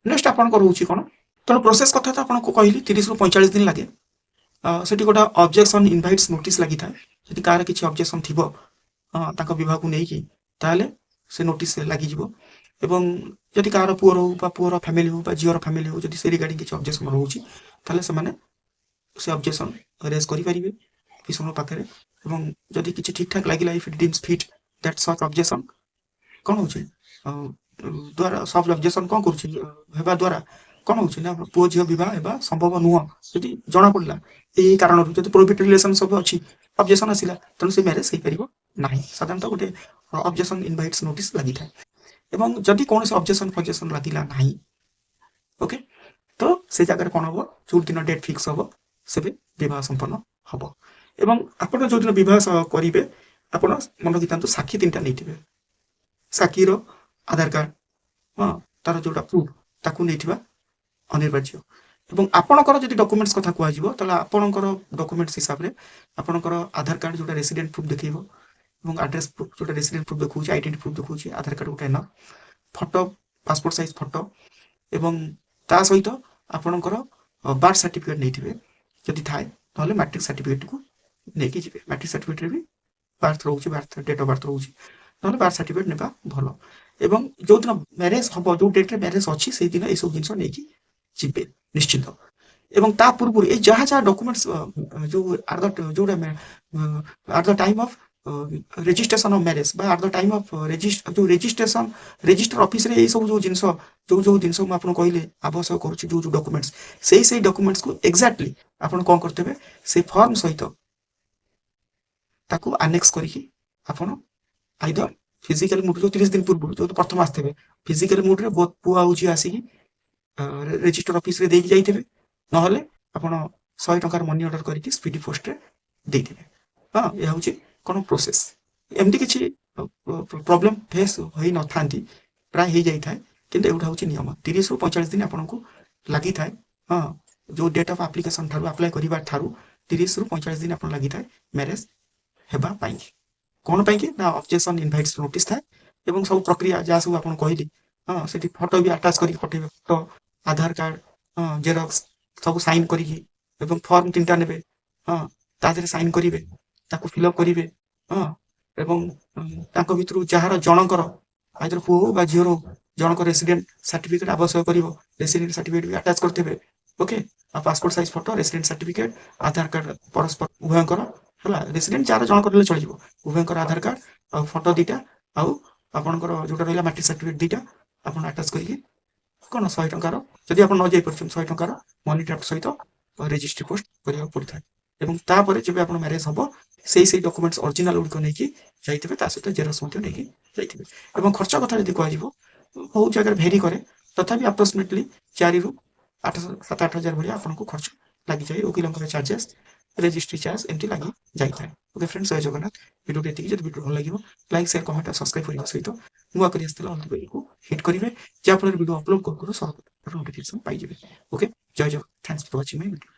ନେକ୍ସଟ ଆପଣଙ୍କର ରହୁଛି କ'ଣ, ତେଣୁ ପ୍ରୋସେସ କଥା ତ ଆପଣଙ୍କୁ କହିଲି 30ରୁ 45 ଦିନ ଲାଗେ। ସେଠି ଗୋଟେ ଅବଜେକ୍ସନ୍ ଇନଭାଇଟ୍ସ ନୋଟିସ୍ ଲାଗିଥାଏ। ଯଦି କାହାର କିଛି ଅବଜେକ୍ସନ୍ ଥିବ ତାଙ୍କ ବିବାହକୁ ନେଇକି, ତାହେଲେ ସେ ନୋଟିସ୍ ଲାଗିଯିବ। ଏବଂ ଯଦି କାହାର ପୁଅର ହଉ ବା ପୁଅର ଫ୍ୟାମିଲି ହଉ ବା ଝିଅର ଫ୍ୟାମିଲି ହଉ ଯଦି ସେ ରିଗାର୍ଡିଂ କିଛି ଅବଜେକ୍ସନ୍ ରହୁଛି, ତାହେଲେ ସେମାନେ ସେ ଅବଜେକ୍ସନ୍ ରେଜ୍ କରିପାରିବେ ଅଫିସରଙ୍କ ପାଖରେ। ଏବଂ ଯଦି କିଛି ଠିକ୍ଠାକ୍ ଲାଗିଲା, if it deems fit that such objection, କ'ଣ ହେଉଛି ଦ୍ୱାରା ସବ୍ ଅବଜେକ୍ସନ୍ କ'ଣ କରୁଛି ହେବା ଦ୍ୱାରା କ'ଣ ହେଉଛି ନା ପୁଅ ଝିଅ ବିବାହ ହେବା ସମ୍ଭବ ନୁହଁ। ଯଦି ଜଣାପଡ଼ିଲା ଏଇ କାରଣରୁ, ଯଦି ପ୍ରୋହିବିଟେଡ୍ ରିଲେସନ୍ ସବୁ ଅଛି, ଅବଜେକ୍ସନ୍ ଆସିଲା, ତେଣୁ ସେ ମ୍ୟାରେଜ ହେଇପାରିବ ନାହିଁ। ସାଧାରଣତଃ ଗୋଟେ ଅବଜେକ୍ସନ୍ ଇନଭାଇଟ୍ସ ନୋଟିସ୍ ଲାଗିଥାଏ। ଏବଂ ଯଦି କୌଣସି ଅବଜେକ୍ସନ୍ ଲାଗିଲା ନାହିଁ, ଓକେ, ତ ସେ ଜାଗାରେ କ'ଣ ହବ, ଯୋଉ ଦିନ ଡେଟ୍ ଫିକ୍ସ ହବ ସେବେ ବିବାହ ସମ୍ପନ୍ନ ହବ। ଏବଂ ଆପଣ ଯୋଉଦିନ ବିବାହ କରିବେ, ଆପଣ ମନେ ରଖିଥାନ୍ତୁ ସାକ୍ଷୀ 3ଟା ନେଇଥିବେ। ସାକ୍ଷୀର ଆଧାର କାର୍ଡ, ତାର ଯୋଉଟା ପ୍ରୁଫ୍ ତାକୁ ନେଇଥିବା ଅନିବାର୍ଯ୍ୟ। ଏବଂ ଆପଣଙ୍କର ଯଦି ଡକୁମେଣ୍ଟସ୍ କଥା କୁହାଯିବ, ତାହେଲେ ଆପଣଙ୍କର ଡକୁମେଣ୍ଟସ୍ ହିସାବରେ ଆପଣଙ୍କର ଆଧାର କାର୍ଡ ଯୋଉଟା ରେସିଡେଣ୍ଟ ପ୍ରୁଫ୍ ଦେଖେଇବ, ଏବଂ ଆଡ୍ରେସ୍ ପ୍ରୁଫ୍ ଯୋଉଟା ରେସିଡେଣ୍ଟ ପ୍ରୁଫ୍ ଦେଖଉଛି, ଆଇଡେଣ୍ଟି ପ୍ରୁଫ୍ ଦେଖଉଛି, ଆଧାର କାର୍ଡ ଗୋଟେ enough, photo passport size photo, ଏବଂ ତା ସହିତ ଆପଣଙ୍କର ବାର୍ଥ ସାର୍ଟିଫିକେଟ୍ ନେଇଥିବେ ଯଦି ଥାଏ, ନହେଲେ ମାଟ୍ରିକ ସାର୍ଟିଫିକେଟକୁ ନେଇକି ଯିବେ। ମାଟ୍ରିକ ସାର୍ଟିଫିକେଟରେ ବି ବାର୍ଥ ରହୁଛି, ବାର୍ଥ ଡେଟ୍ ଅଫ୍ ବାର୍ଥ ରହୁଛି, ନହେଲେ ବାର୍ଥ ସାର୍ଟିଫିକେଟ୍ ନେବା ଭଲ। ଏବଂ ଯୋଉଦିନ ମ୍ୟାରେଜ ହବ, ଯୋଉ ଡେଟ୍ରେ ମ୍ୟାରେଜ ଅଛି, ସେଇଦିନ ଏଇସବୁ ଜିନିଷ ନେଇକି ଯିବେ ନିଶ୍ଚିନ୍ତ। ଏବଂ ତା ପୂର୍ବରୁ ଏଇ ଯାହା ଯାହା ଡକୁମେଣ୍ଟସ୍ ଯୋଉ ଯୋଉଟା at the time of registration of marriage ବା ଆଟ୍ ଦ ଟାଇମ୍ ଅଫ୍ ଯୋଉ ରେଜିଷ୍ଟର ଅଫିସରେ ଏଇ ସବୁ ଯୋଉ ଜିନିଷ ଯୋଉ ଜିନିଷ ମୁଁ ଆପଣଙ୍କୁ କହିଲି ଆବଶ୍ୟକ କରୁଛି, ଯୋଉ ଡକୁମେଣ୍ଟସ୍, ସେଇ ଡକୁମେଣ୍ଟସକୁ ଏକ୍ଜାକ୍ଟଲି ଆପଣ କ'ଣ କରିଦେବେ, ସେଇ ଫର୍ମ ସହିତ ତାକୁ ଆନେକ୍ସ କରିକି ଆପଣ ଆଇଦର ଫିଜିକାଲି ମୁଡ୍, ଯୋଉ 30 ଦିନ ପୂର୍ବରୁ ଯୋଉ ପ୍ରଥମ ଆସିଥିବେ, ଫିଜିକାଲି ମୁଡ୍ରେ ବହୁତ ପୁଅ ଆଉ ଝିଅ ଆସିକି ରେଜିଷ୍ଟର ଅଫିସରେ ଦେଇକି ଯାଇଥିବେ, ନହେଲେ ଆପଣ 100 ଟଙ୍କାର ମନି ଅର୍ଡର କରିକି ସ୍ପିଡି ପୋଷ୍ଟରେ ଦେଇଥିବେ। ଏହା ହେଉଛି କ'ଣ ପ୍ରୋସେସ୍। ଏମିତି କିଛି ପ୍ରୋବ୍ଲେମ୍ ଫେସ୍ ହୋଇନଥାନ୍ତି, ପ୍ରାୟ ହେଇଯାଇଥାଏ, କିନ୍ତୁ ଏଗୁଡ଼ା ହେଉଛି ନିୟମ। 30ରୁ 45 ଦିନ ଆପଣଙ୍କୁ ଲାଗିଥାଏ, ଯୋଉ ଡେଟ୍ ଅଫ୍ ଆପ୍ଲିକେସନ୍ ଠାରୁ, ଆପ୍ଲାଏ କରିବା ଠାରୁ 30ରୁ 45 ଦିନ ଆପଣ ଲାଗିଥାଏ ମ୍ୟାରେଜ ହେବା ପାଇଁକି। କ'ଣ ପାଇଁକି ନା ଅବଜେକ୍ସନ୍ ଇନଭାଇଟ୍ସ ନୋଟିସ୍ ଥାଏ ଏବଂ ସବୁ ପ୍ରକ୍ରିୟା ଯାହା ସବୁ ଆପଣ କହିଲି, ସେଠି ଫଟୋ ବି ଆଟାଚ୍ କରିକି ପଠେଇବେ, ଫଟୋ, ଆଧାର କାର୍ଡ, ଜେରକ୍ସ ସବୁ ସାଇନ୍ କରିକି, ଏବଂ ଫର୍ମ 3ଟା ନେବେ, ତା ଦେହରେ ସାଇନ୍ କରିବେ, ତାକୁ ଫିଲ୍ଅପ୍ କରିବେ, ଏବଂ ତାଙ୍କ ଭିତରୁ ଯାହାର ଜଣଙ୍କର ଆଇଦର ପୁଅ ହଉ ବା ଝିଅର ହଉ ଜଣଙ୍କ ରେସିଡେଣ୍ଟ ସାର୍ଟିଫିକେଟ୍ ଆବଶ୍ୟକ କରିବ, ରେସିଡେଣ୍ଟ ସାର୍ଟିଫିକେଟ୍ ବି ଆଟାଚ୍ କରିଥିବେ। ଓକେ, ଆଉ passport size photo, resident certificate, Aadhaar card ପରସ୍ପର ଉଭୟଙ୍କର, ହେଲା, ରେସିଡେଣ୍ଟ ଯାହାର ଜଣଙ୍କର ହେଲେ ଚଳିଯିବ, ଉଭୟଙ୍କର ଆଧାର କାର୍ଡ ଆଉ ଫଟୋ 2ଟା, ଆଉ ଆପଣଙ୍କର ଯୋଉଟା ରହିଲା ମାଟ୍ରିକ ସାର୍ଟିଫିକେଟ୍ 2ଟା ଆପଣ ଆଟାଚ୍ କରିକି କ'ଣ 100 ଟଙ୍କାର, ଯଦି ଆପଣ ନ ଯାଇପାରୁଛନ୍ତି 100 ଟଙ୍କାର ମନି ଡ୍ରାଫ୍ଟ ସହିତ ରେଜିଷ୍ଟ୍ରି ପୋଷ୍ଟ କରିବାକୁ ପଡ଼ିଥାଏ। ଏବଂ ତାପରେ ଯେବେ ଆପଣ ମ୍ୟାରେଜ ହବ, ସେଇ ଡକୁମେଣ୍ଟସ୍ ଅରିଜିନାଲ ଗୁଡ଼ିକ ନେଇକି ଯାଇଥିବେ, ତା ସହିତ ଜେରକ୍ସ ମଧ୍ୟ ନେଇକି ଯାଇଥିବେ। ଏବଂ ଖର୍ଚ୍ଚ କଥା ଯଦି କୁହାଯିବ, ବହୁତ ଜାଗାରେ ଭେରି କରେ, ତଥାପି ଆପ୍ରୋକ୍ସିମେଟଲି 4ରୁ 7-8 ହଜାର ଭଳିଆ ଆପଣଙ୍କୁ ଖର୍ଚ୍ଚ ଲାଗିଯାଏ। ଓକିଲଙ୍କର ଚାର୍ଜେସ୍, ରେଜିଷ୍ଟ୍ରି ଚାର୍ଜ ଏମିତି ଲାଗି ଯାଇଥାଏ। ଓକେ ଫ୍ରେଣ୍ଡ, ଜୟ ଜଗନ୍ନାଥ। ଭିଡ଼ିଓଟି ଏତିକି। ଯଦି ଭିଡ଼ିଓ ଭଲ ଲାଗିବ, ଲାଇକ୍, ସେୟାର, କମେଣ୍ଟ ଆଉ ସବସ୍କ୍ରାଇବ୍ କରିବା ସହିତ ନୂଆ କରି ଆସିଥିଲେ ଅଲ୍ ବେଲ୍କୁ ହିଟ୍ କରିବେ, ଯାହାଫଳରେ ଭିଡ଼ିଓ ଅପଲୋଡ଼ କରୁ ସର୍ବପ୍ରଥମେ ନୋଟିଫିକେସନ୍ ପାଇଯିବେ। ଓକେ, ଜୟ ଜଗନ୍ନାଥ। ଥ୍ୟାଙ୍କ୍ସ ଫର ୱାଚିଂ ମାଇ ଭିଡ଼ିଓ।